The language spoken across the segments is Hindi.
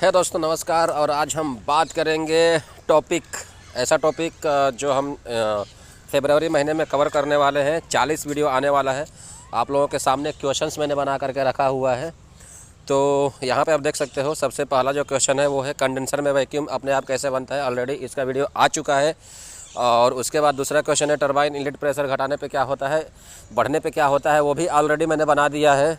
है दोस्तों, नमस्कार। और आज हम बात करेंगे ऐसा टॉपिक जो हम फरवरी महीने में कवर करने वाले हैं। 40 वीडियो आने वाला है। आप लोगों के सामने क्वेश्चंस मैंने बना करके रखा हुआ है। तो यहाँ पे आप देख सकते हो, सबसे पहला जो क्वेश्चन है वो है कंडेंसर में वैक्यूम अपने आप कैसे बनता है। ऑलरेडी इसका वीडियो आ चुका है। और उसके बाद दूसरा क्वेश्चन है टरबाइन इनलेट प्रेशर घटाने पे क्या होता है, बढ़ने पे क्या होता है, वो भी ऑलरेडी मैंने बना दिया है।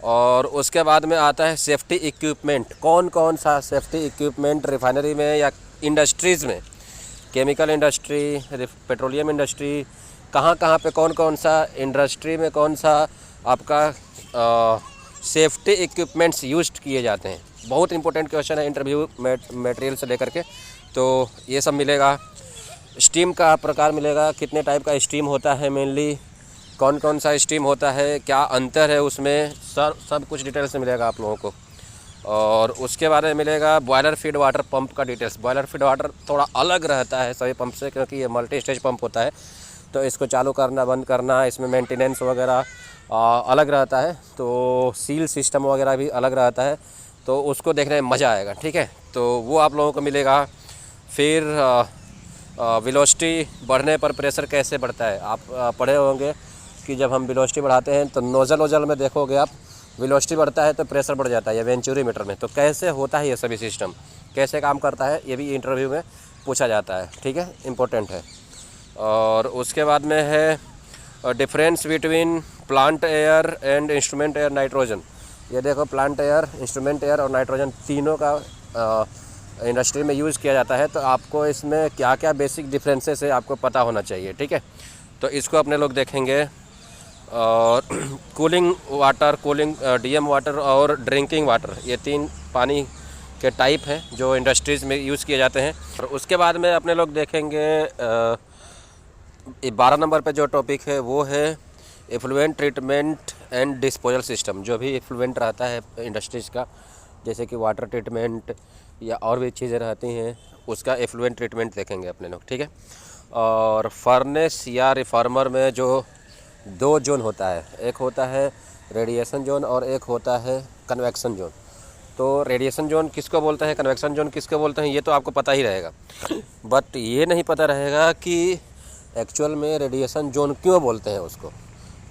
और उसके बाद में आता है सेफ्टी इक्विपमेंट। कौन कौन सा सेफ्टी इक्विपमेंट रिफाइनरी में या इंडस्ट्रीज़ में, केमिकल इंडस्ट्री, पेट्रोलियम इंडस्ट्री, कहाँ कहाँ पे कौन कौन सा इंडस्ट्री में कौन सा आपका सेफ्टी इक्विपमेंट्स यूज किए जाते हैं। बहुत इंपॉर्टेंट क्वेश्चन है इंटरव्यू मटेरियल से लेकर के। तो ये सब मिलेगा। स्टीम का प्रकार मिलेगा, कितने टाइप का स्टीम होता है, मेनली कौन कौन सा स्टीम होता है, क्या अंतर है उसमें, सब कुछ डिटेल से मिलेगा आप लोगों को। और उसके बारे में मिलेगा बॉयलर फीड वाटर पंप का डिटेल्स। बॉयलर फीड वाटर थोड़ा अलग रहता है सभी पंप से, क्योंकि ये मल्टी स्टेज पंप होता है। तो इसको चालू करना बंद करना, इसमें मेंटेनेंस वगैरह अलग रहता है। तो सील सिस्टम वगैरह भी अलग रहता है। तो उसको देखने में मज़ा आएगा, ठीक है। तो वो आप लोगों को मिलेगा। फिर वेलोसिटी बढ़ने पर प्रेशर कैसे बढ़ता है। आप पढ़े होंगे कि जब हम वेलोसिटी बढ़ाते हैं तो नोजल में देखोगे आप, वेलोसिटी बढ़ता है तो प्रेशर बढ़ जाता है, या वेंचुरीमीटर में। तो कैसे होता है ये सभी सिस्टम, कैसे काम करता है, ये भी इंटरव्यू में पूछा जाता है, ठीक है, इम्पोर्टेंट है। और उसके बाद में है difference between plant air and instrument air nitrogen. ये देखो, प्लांट एयर, इंस्ट्रूमेंट एयर और नाइट्रोजन तीनों का इंडस्ट्री में यूज़ किया जाता है। तो आपको इसमें क्या क्या बेसिक डिफरेंसेस है आपको पता होना चाहिए, ठीक है। तो इसको अपने लोग देखेंगे। और कूलिंग वाटर, डीएम वाटर और ड्रिंकिंग वाटर, ये 3 पानी के टाइप हैं जो इंडस्ट्रीज़ में यूज़ किए जाते हैं। और उसके बाद में अपने लोग देखेंगे 12 नंबर पे जो टॉपिक है वो है effluent treatment and disposal system. जो भी इफ्लुएंट रहता है इंडस्ट्रीज़ का, जैसे कि वाटर ट्रीटमेंट या और भी चीज़ें रहती हैं, उसका इफ्लुएंट ट्रीटमेंट देखेंगे अपने लोग, ठीक है। और फर्नेस या रिफॉर्मर में जो 2 जोन होता है, एक होता है रेडिएशन जोन और एक होता है कन्वेक्शन जोन। तो रेडिएशन जोन किसको बोलते हैं, कन्वेक्शन जोन किसको बोलते हैं, ये तो आपको पता ही रहेगा। बट ये नहीं पता रहेगा कि एक्चुअल में रेडिएशन जोन क्यों बोलते हैं उसको,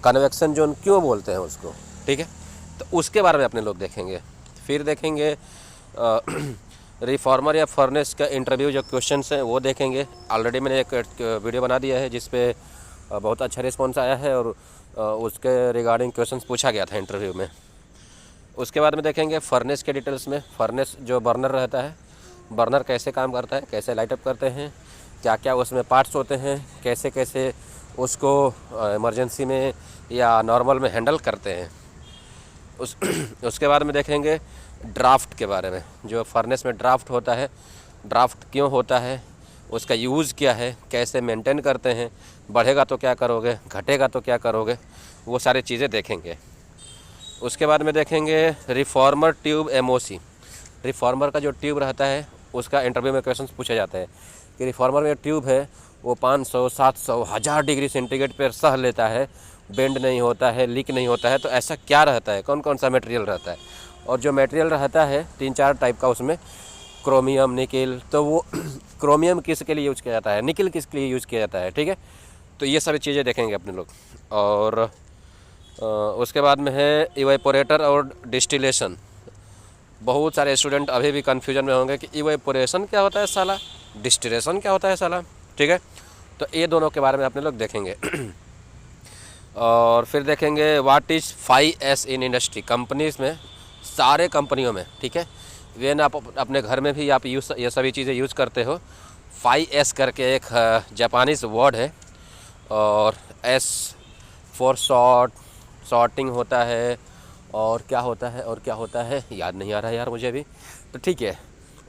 कन्वेक्शन जोन क्यों बोलते हैं उसको, ठीक है। तो उसके बारे में अपने लोग देखेंगे। फिर देखेंगे रिफॉर्मर या फर्नेस का इंटरव्यू जो क्वेश्चंस हैं वो देखेंगे। ऑलरेडी मैंने एक वीडियो बना दिया है जिस पे बहुत अच्छा रिस्पॉन्स आया है और उसके रिगार्डिंग क्वेश्चंस पूछा गया था इंटरव्यू में। उसके बाद में देखेंगे फर्नेस के डिटेल्स में। फर्नेस जो बर्नर रहता है, बर्नर कैसे काम करता है, कैसे लाइटअप करते हैं, क्या क्या उसमें पार्ट्स होते हैं, कैसे कैसे उसको इमरजेंसी में या नॉर्मल में हैंडल करते हैं। उसके बाद में देखेंगे ड्राफ्ट के बारे में। जो फर्नेस में ड्राफ्ट होता है, ड्राफ्ट क्यों होता है, उसका यूज़ क्या है, कैसे मेंटेन करते हैं, बढ़ेगा तो क्या करोगे, घटेगा तो क्या करोगे, वो सारी चीज़ें देखेंगे। उसके बाद में देखेंगे रिफॉर्मर ट्यूब एमओसी। रिफॉर्मर का जो ट्यूब रहता है उसका इंटरव्यू में क्वेश्चन पूछे जाते हैं कि रिफॉर्मर में ट्यूब है वो 500, 700, 1000 डिग्री सेंटीग्रेड पर सह लेता है, बेंड नहीं होता है, लीक नहीं होता है। तो ऐसा क्या रहता है, कौन कौन सा मटेरियल रहता है। और जो मटेरियल रहता है 3-4 टाइप का, उसमें क्रोमियम, निकिल। तो वो क्रोमियम किस के लिए यूज़ किया जाता है, निकिल किस के लिए यूज़ किया जाता है, ठीक है। तो ये सारी चीज़ें देखेंगे अपने लोग। और उसके बाद में है इवेपोरेटर और डिस्टिलेशन। बहुत सारे स्टूडेंट अभी भी कन्फ्यूजन में होंगे कि इवेपोरेशन क्या होता है साला, डिस्टिलेशन क्या होता है साला, ठीक है। तो ये दोनों के बारे में अपने लोग देखेंगे। और फिर देखेंगे what is 5S in industry. Companies में, सारे कंपनियों में, ठीक है। वेन आप अपने घर में भी आप ये सभी चीज़ें यूज़ करते हो। 5S करके एक जापानीज़ वर्ड है। और S फॉर शॉर्टिंग होता है, और क्या होता है, और क्या होता है याद नहीं आ रहा है यार मुझे भी। तो ठीक है,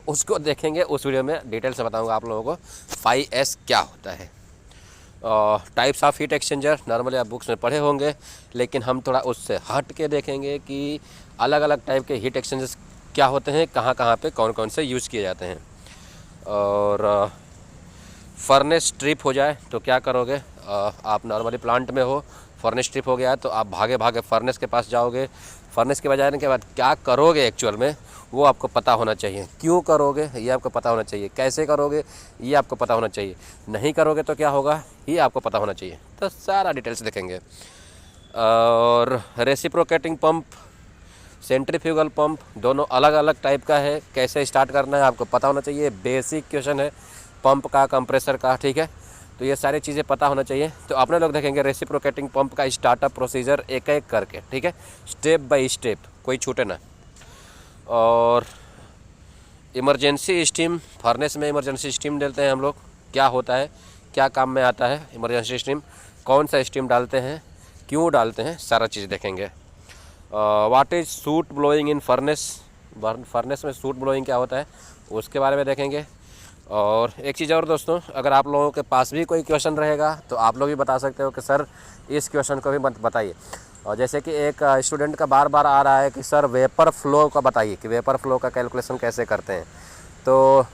उसको देखेंगे, उस वीडियो में डिटेल से बताऊंगा आप लोगों को 5S क्या होता है। Types of heat exchanger normally आप बुक्स में पढ़े होंगे, लेकिन हम थोड़ा उससे हट के देखेंगे कि अलग अलग टाइप के हीट एक्सचेंजर्स क्या होते हैं, कहाँ कहाँ पे कौन कौन से यूज़ किए जाते हैं। और फर्नेस ट्रिप हो जाए तो क्या करोगे। आप नॉर्मली प्लांट में हो, फर्नेस ट्रिप हो गया है तो आप भागे भागे फर्नेस के पास जाओगे। फर्नेस के बजाने के बाद क्या करोगे एक्चुअल में, वो आपको पता होना चाहिए। क्यों करोगे ये आपको पता होना चाहिए, कैसे करोगे ये आपको पता होना चाहिए, नहीं करोगे तो क्या होगा ये आपको पता होना चाहिए। तो सारा डिटेल्स देखेंगे। और रेसिप्रोकेटिंग पंप, सेंट्रीफ्यूगल पंप, दोनों अलग अलग टाइप का है। कैसे स्टार्ट करना है आपको पता होना चाहिए। बेसिक क्वेश्चन है पंप का, कंप्रेसर का, ठीक है। तो ये सारी चीज़ें पता होना चाहिए। तो अपने लोग देखेंगे रेसिप्रोकेटिंग पंप का स्टार्टअप प्रोसीजर एक एक करके, ठीक है, स्टेप बाय स्टेप, कोई छूटे ना। और इमरजेंसी स्टीम, फर्नेस में इमरजेंसी स्टीम डालते हैं हम लोग, क्या होता है, क्या काम में आता है इमरजेंसी स्टीम, कौन सा स्टीम डालते हैं, क्यों डालते हैं, सारा चीज़ देखेंगे। What is suit blowing in furnace, furnace में सूट ब्लोइंग क्या होता है उसके बारे में देखेंगे। और एक चीज़ और दोस्तों, अगर आप लोगों के पास भी कोई क्वेश्चन रहेगा तो आप लोग भी बता सकते हो कि सर इस क्वेश्चन को भी बताइए। और जैसे कि एक स्टूडेंट का बार बार आ रहा है कि सर वेपर फ्लो का बताइए कि वेपर फ्लो का कैलकुलेशन कैसे करते हैं, तो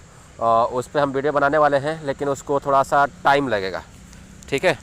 उस पर हम वीडियो बनाने वाले हैं, लेकिन उसको थोड़ा सा टाइम लगेगा, ठीक है।